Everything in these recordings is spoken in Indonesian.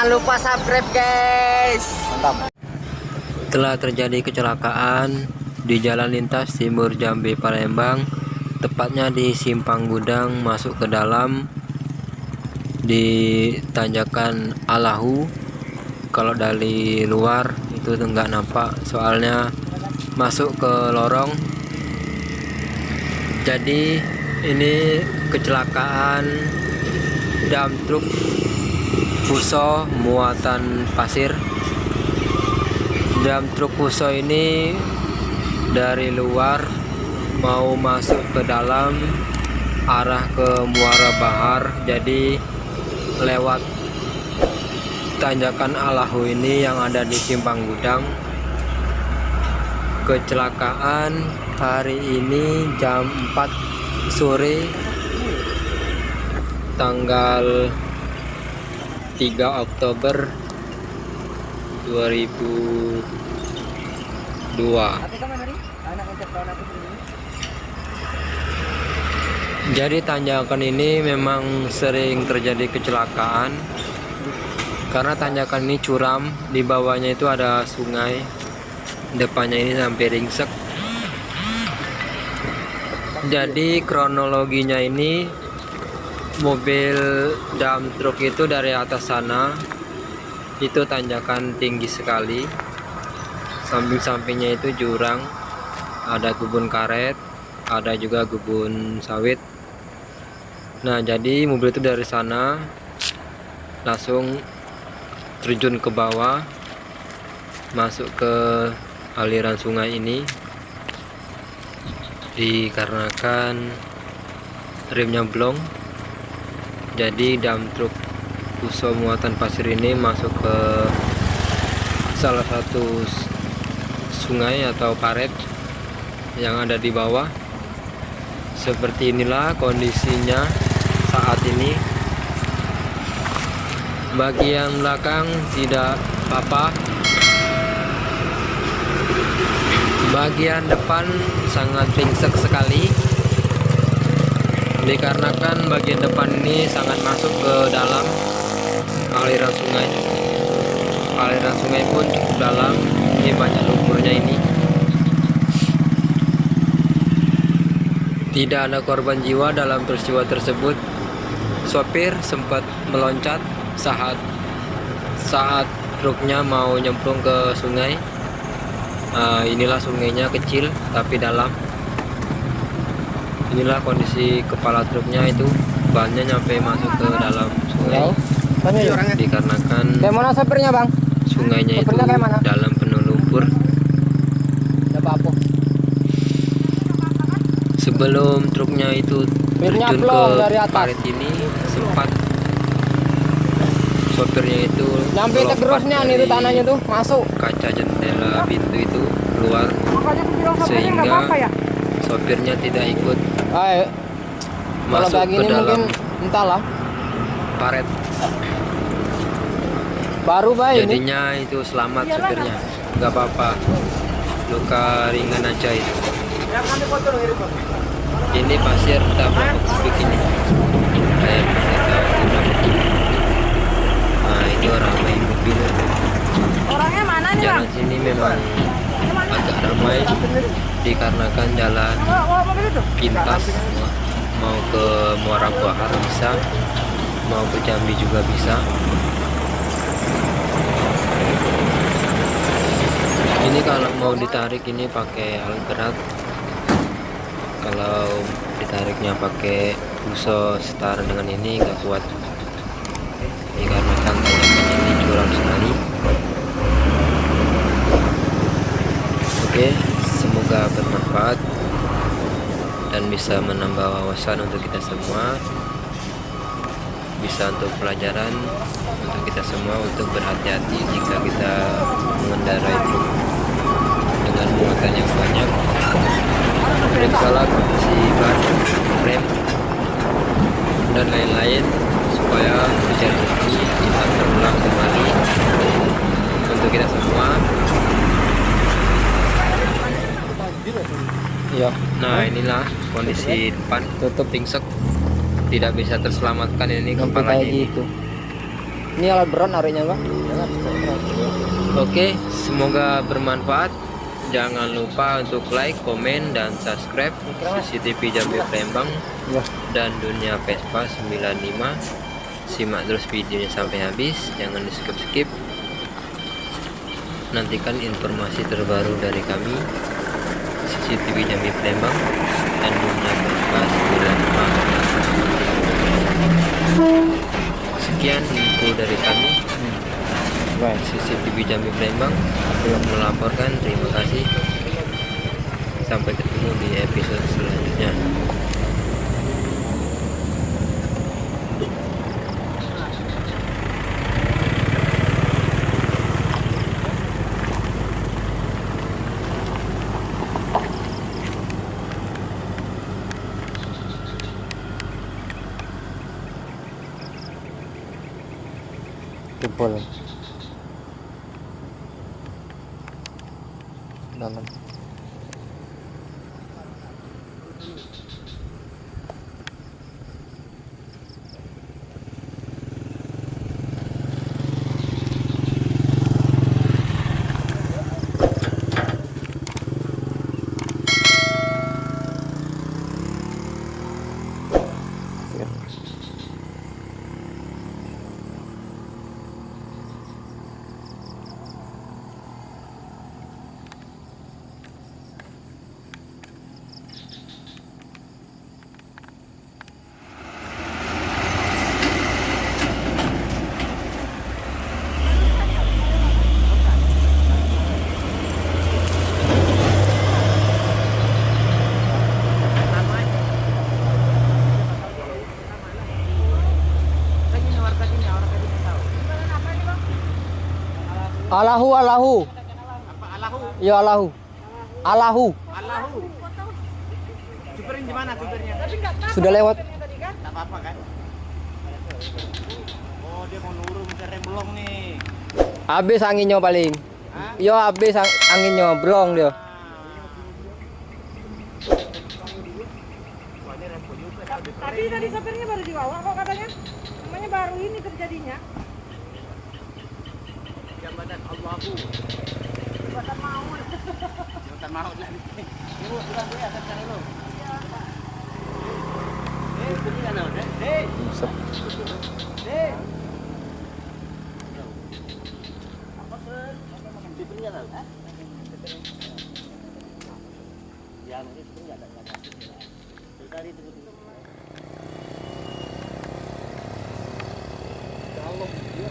Jangan lupa subscribe guys. Mantap. Telah terjadi kecelakaan di Jalan Lintas Timur Jambi Palembang, tepatnya di Simpang Gudang masuk ke dalam di tanjakan Alahu. Kalau dari luar itu nggak nampak, soalnya masuk ke lorong. Jadi ini kecelakaan dump truk Fuso muatan pasir. Dump truk Fuso ini dari luar mau masuk ke dalam arah ke Muara Bahar, jadi lewat tanjakan Alahu ini yang ada di Simpang Gudang. Kecelakaan hari ini jam 4 sore tanggal 3 Oktober 2002. Jadi tanjakan ini memang sering terjadi kecelakaan karena tanjakan ini curam, di bawahnya itu ada sungai, depannya ini sampai ringsek. Jadi kronologinya ini mobil dump truk itu dari atas sana, itu tanjakan tinggi sekali, samping-sampingnya itu jurang, ada kebun karet, ada juga kebun sawit. Nah, jadi mobil itu dari sana langsung terjun ke bawah, masuk ke aliran sungai ini, dikarenakan remnya blong. Jadi dump truk Fuso muatan pasir ini masuk ke salah satu sungai atau paret yang ada di bawah. Seperti inilah kondisinya saat ini. Bagian belakang tidak apa-apa, bagian depan sangat ringsek sekali, dikarenakan bagian depan ini sangat masuk ke dalam aliran sungai. Aliran sungai pun cukup dalam, ini banyak lumpurnya ini. Tidak ada korban jiwa dalam peristiwa tersebut. Sopir sempat meloncat saat truknya mau nyemplung ke sungai. Inilah sungainya, kecil tapi dalam. Inilah kondisi kepala truknya, itu bannya nyampe masuk ke dalam sungai. Dikarenakan Mana sopirnya bang? Sungainya itu dalam penuh lumpur. Sebelum truknya itu terjun ke parit ini, sempat sopirnya itu Nyampe tergerusnya nih, itu tanahnya tuh masuk kaca jendela pintu itu keluar, sehingga sopirnya tidak ikut masuk ke dalam entahlah paret. Baru baik jadinya ini. Itu selamat sopirnya, nggak apa-apa, luka ringan aja itu. Ini pasir tabrak begini. Nah, ini orang main mobil. Orangnya mana nih bang? Jalan sini memang agak ramai dikarenakan jalan pintas, mau ke Muara Bahar bisa, mau ke Jambi juga bisa. Ini kalau mau ditarik ini pakai alat berat. Kalau ditariknya pakai Fuso setara dengan ini nggak kuat, dikarenakan tanjakan ini curam sekali. Oke, semoga bermanfaat dan bisa menambah wawasan untuk kita semua, bisa untuk pelajaran untuk kita semua, untuk berhati-hati jika kita mengendarai truk dengan muatan yang banyak. Periksalah kondisi ban, rem, dan lain-lain supaya kejadian ini tidak terulang kembali untuk kita semua. Iya. Nah, inilah kondisi depan, tutup ringsek, tidak bisa terselamatkan ini kepalanya ini. Gitu. Ini alat berat nariknya bang. Oke, semoga bermanfaat. Jangan lupa untuk like, komen, dan subscribe CCTV Jambi Palembang Ya. dan Dunia Vespa 95. Simak terus videonya sampai habis, jangan di skip. Nantikan informasi terbaru dari kami CCTV Jambi Palembang dan Dunia Vespa 95. Sekian info dari kami. Baik. CCTV Jambi Palembang melaporkan. Terima kasih. Sampai ketemu di episode selanjutnya. Jebol. Dalam. Allahu. Ya Allahu. Allahu. Superin di mana supernya? Sudah lewat. Tak apa-apa kan? Oh, dia mau nurun ke rem belum nih. Habis anginnya paling. Hah? Yo habis anginnya belum dia. Tapi tadi sopirnya baru dibawa kok katanya. Namanya baru ini terjadinya. Jabatan Allahu. Jabatan maut. Jabatan maut lagi. Ibu pulang dulu ya, sekarang dulu. Ini kan ada. Buset. Supernya tahu? Yang ini supernya ada. Tadi itu. Kalau dia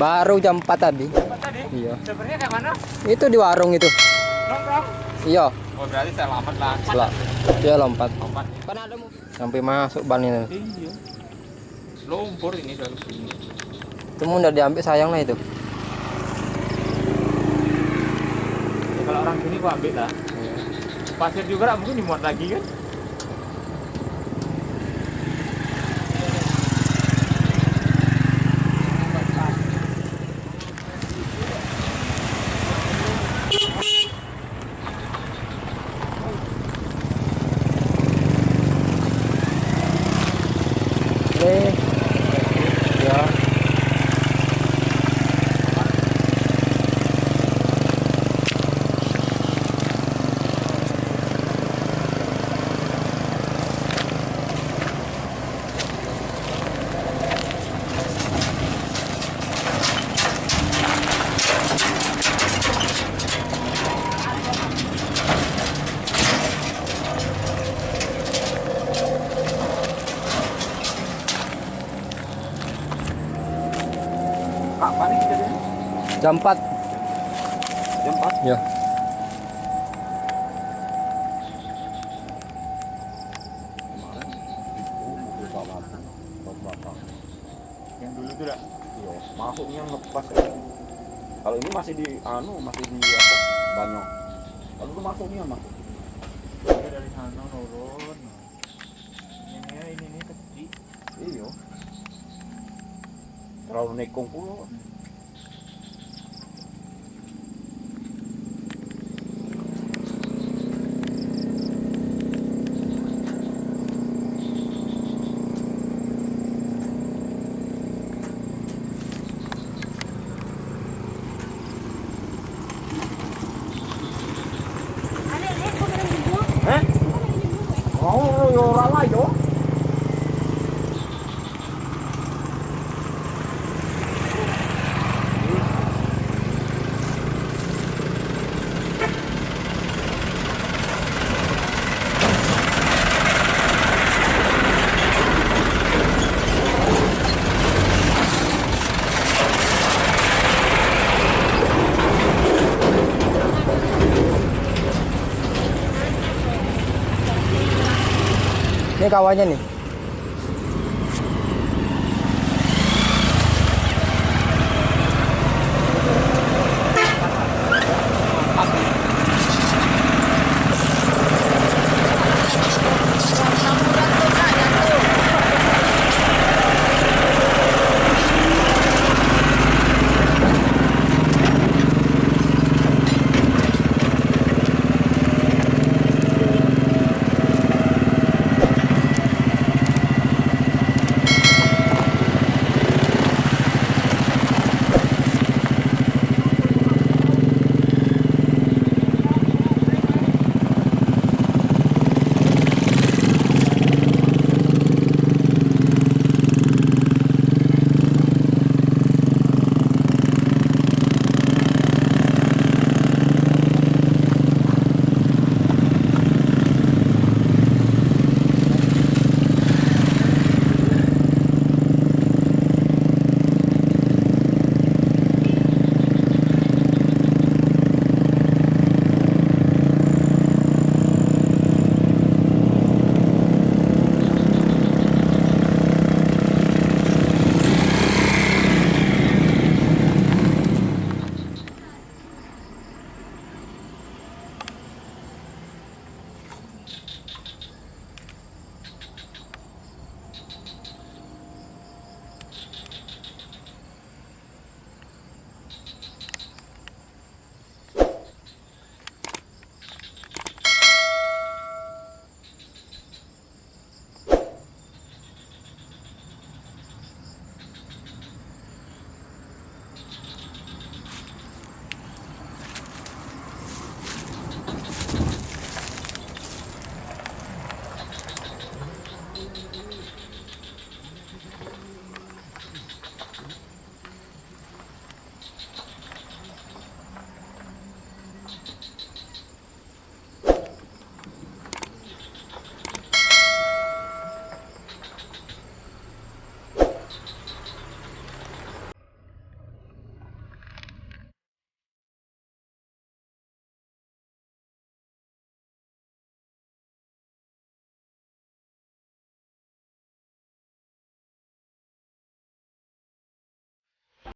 Baru jam 4 tadi. Tadi? Iya. Sebenarnya kayak mana? Itu di warung itu. Nongkrong. Iya. Oh berarti saya lompat lah. Dia lompat. Lompat. Kan ada sampai masuk ban itu. Iya. Lumpur ini dari sini. Itu udah diambil sayang lah itu. Ya, kalau orang sini gua ambil lah. Pasir juga lah, mungkin dimuat lagi kan? Oke. Ya. Kapan ini kejadiannya? Jam 4. Jam 4. Ya. Yang dulu itu dah. Iya, masuknya ngepas ya. Kalau ini masih di masih di apa? Banyak. Kalau itu masuknya mah. Dari sana turun. Ini kecil. Iya. Terlalu nekong pula. Oh, yo ora lah yo. Ini kawannya nih.